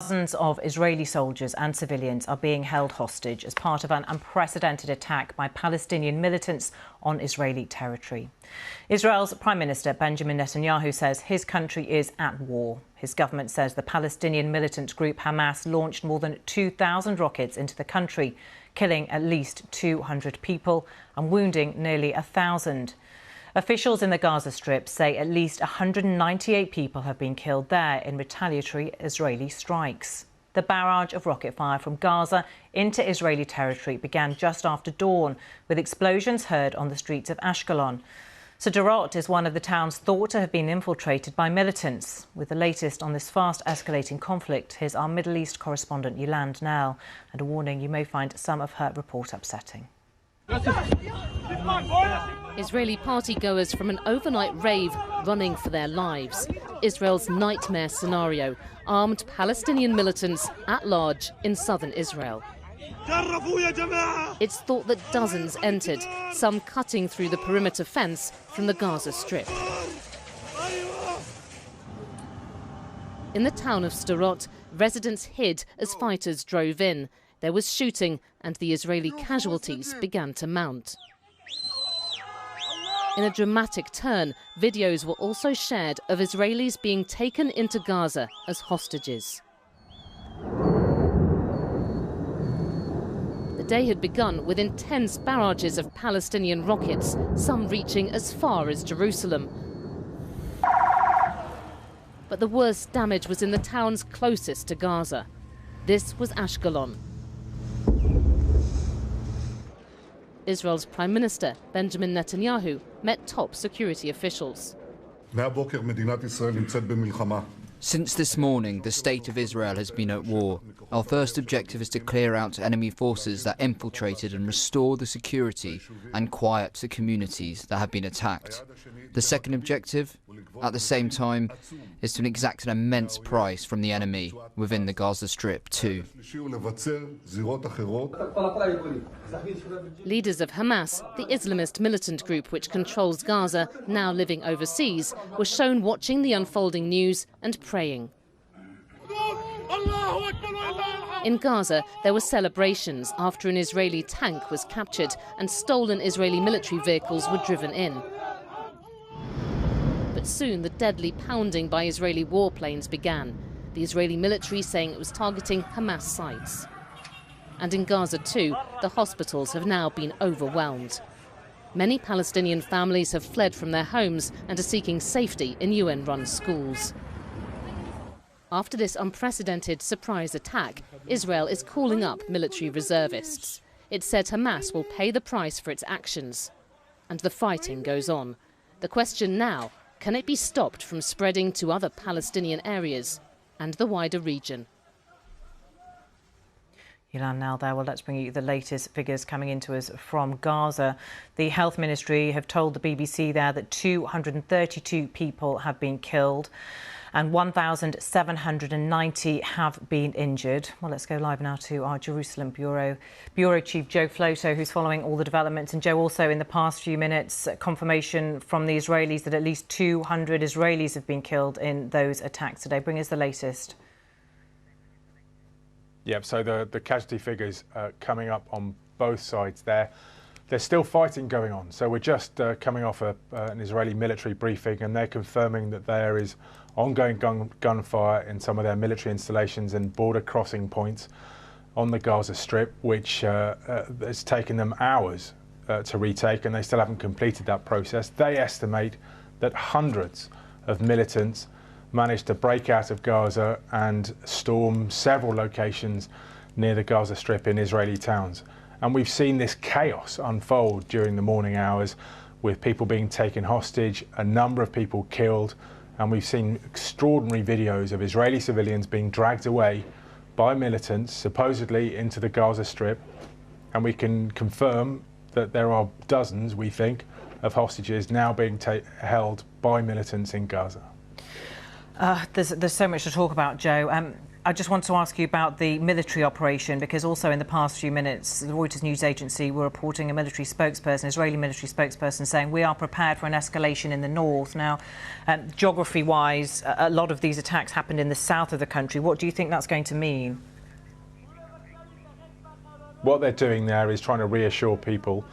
Dozens of Israeli soldiers and civilians are being held hostage as part of an unprecedented attack by Palestinian militants on Israeli territory. Israel's Prime Minister Benjamin Netanyahu says his country is at war. His government says the Palestinian militant group Hamas launched more than 2,000 rockets into the country, killing at least 200 people and wounding nearly 1,000. Officials in the Gaza Strip say at least 198 people have been killed there in retaliatory Israeli strikes. The barrage of rocket fire from Gaza into Israeli territory began just after dawn, with explosions heard on the streets of Ashkelon. Sderot is one of the towns thought to have been infiltrated by militants. With the latest on this fast-escalating conflict, here's our Middle East correspondent Yolande Knell. And a warning, you may find some of her report upsetting. Israeli partygoers from an overnight rave running for their lives. Israel's nightmare scenario, armed Palestinian militants at large in southern Israel. It's thought that dozens entered, some cutting through the perimeter fence from the Gaza Strip. In the town of Sderot, residents hid as fighters drove in. There was shooting and the Israeli casualties began to mount. In a dramatic turn, videos were also shared of Israelis being taken into Gaza as hostages. The day had begun with intense barrages of Palestinian rockets, some reaching as far as Jerusalem. But the worst damage was in the towns closest to Gaza. This was Ashkelon. Israel's Prime Minister Benjamin Netanyahu met top security officials. Since this morning, the state of Israel has been at war. Our first objective is to clear out enemy forces that infiltrated and restore the security and quiet the communities that have been attacked. The second objective, at the same time, is to exact an immense price from the enemy within the Gaza Strip too. Leaders of Hamas, the Islamist militant group which controls Gaza, now living overseas, were shown watching the unfolding news and praying. In Gaza, there were celebrations after an Israeli tank was captured and stolen Israeli military vehicles were driven in. But soon the deadly pounding by Israeli warplanes began, the Israeli military saying it was targeting Hamas sites. And in Gaza too, the hospitals have now been overwhelmed. Many Palestinian families have fled from their homes and are seeking safety in UN-run schools. After this unprecedented surprise attack, Israel is calling up military reservists. It said Hamas will pay the price for its actions. And the fighting goes on. The question now, can it be stopped from spreading to other Palestinian areas and the wider region? Yolande Knell there. Well, let's bring you the latest figures coming into us from Gaza. The Health Ministry have told the BBC there that 232 people have been killed and 1,790 have been injured. Well, let's go live now to our Jerusalem Bureau Chief Joe Floto, who's following all the developments. And Joe, also in the past few minutes, confirmation from the Israelis that at least 200 Israelis have been killed in those attacks today. Bring us the latest. Yeah, so the casualty figures coming up on both sides there. There's still fighting going on. So we're just coming off an Israeli military briefing, and they're confirming that there is ongoing gunfire in some of their military installations and border crossing points on the Gaza Strip, which has taken them hours to retake, and they still haven't completed that process. They estimate that hundreds of militants managed to break out of Gaza and storm several locations near the Gaza Strip in Israeli towns. And we've seen this chaos unfold during the morning hours, with people being taken hostage, a number of people killed, and we've seen extraordinary videos of Israeli civilians being dragged away by militants, supposedly into the Gaza Strip. And we can confirm that there are dozens, we think, of hostages now being held by militants in Gaza. There's so much to talk about, Joe. I just want to ask you about the military operation, because also in the past few minutes, the Reuters news agency were reporting a military spokesperson, Israeli military spokesperson, saying we are prepared for an escalation in the north. Now, geography-wise, a lot of these attacks happened in the south of the country. What do you think that's going to mean? What they're doing there is trying to reassure people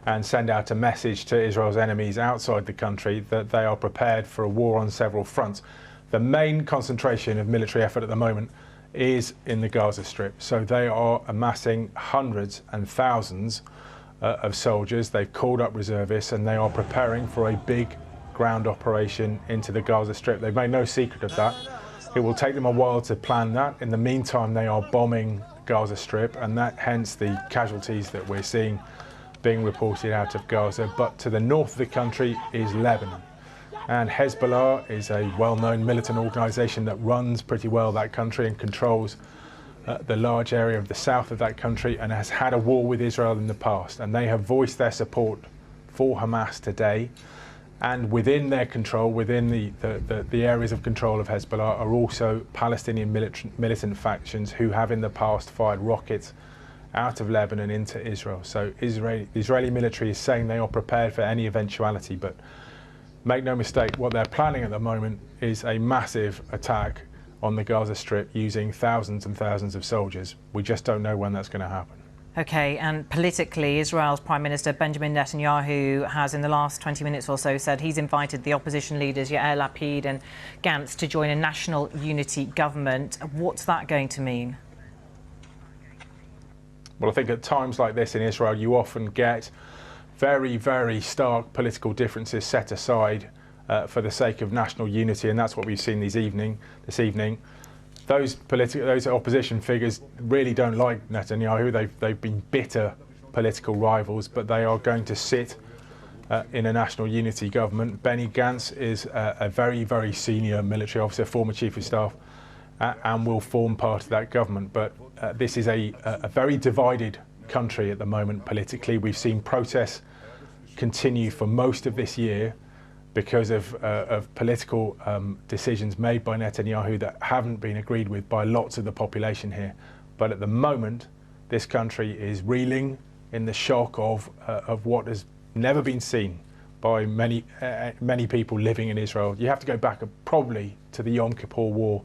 and send out a message to Israel's enemies outside the country that they are prepared for a war on several fronts. The main concentration of military effort at the moment is in the Gaza Strip. So they are amassing hundreds and thousands of soldiers. They've called up reservists and they are preparing for a big ground operation into the Gaza Strip. They've made no secret of that. It will take them a while to plan that. In the meantime, they are bombing Gaza Strip, and that hence the casualties that we're seeing being reported out of Gaza. But to the north of the country is Lebanon. And Hezbollah is a well-known militant organisation that runs pretty well that country and controls the large area of the south of that country and has had a war with Israel in the past. And they have voiced their support for Hamas today. And within their control, within the areas of control of Hezbollah, are also Palestinian militant factions who have in the past fired rockets out of Lebanon into Israel. So the Israeli military is saying they are prepared for any eventuality, but make no mistake, what they're planning at the moment is a massive attack on the Gaza Strip using thousands and thousands of soldiers. We just don't know when that's going to happen. OK, and politically, Israel's Prime Minister Benjamin Netanyahu has, in the last 20 minutes or so, said he's invited the opposition leaders Yair Lapid and Gantz to join a national unity government. What's that going to mean? Well, I think at times like this in Israel, you often get very, very stark political differences set aside for the sake of national unity, and that's what we've seen this evening. Those opposition figures really don't like Netanyahu. They've been bitter political rivals, but they are going to sit in a national unity government. Benny Gantz is a very, very senior military officer, former chief of staff, and will form part of that government. But this is a very divided country at the moment politically. We've seen protests continue for most of this year because of political decisions made by Netanyahu that haven't been agreed with by lots of the population here. But at the moment, this country is reeling in the shock of what has never been seen by many people living in Israel. You have to go back probably to the Yom Kippur War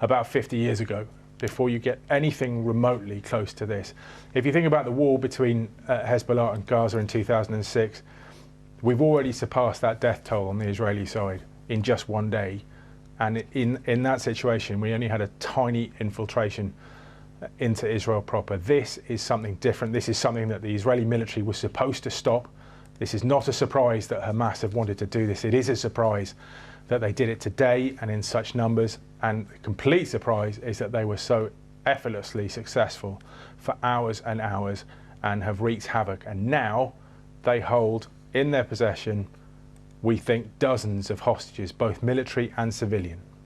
about 50 years ago before you get anything remotely close to this. If you think about the war between Hezbollah and Gaza in 2006, we've already surpassed that death toll on the Israeli side in just one day. And in that situation, we only had a tiny infiltration into Israel proper. This is something different. This is something that the Israeli military was supposed to stop. This is not a surprise that Hamas have wanted to do this. It is a surprise that they did it today and in such numbers. And the complete surprise is that they were so effortlessly successful for hours and hours and have wreaked havoc. And now they hold in their possession, we think, dozens of hostages, both military and civilian.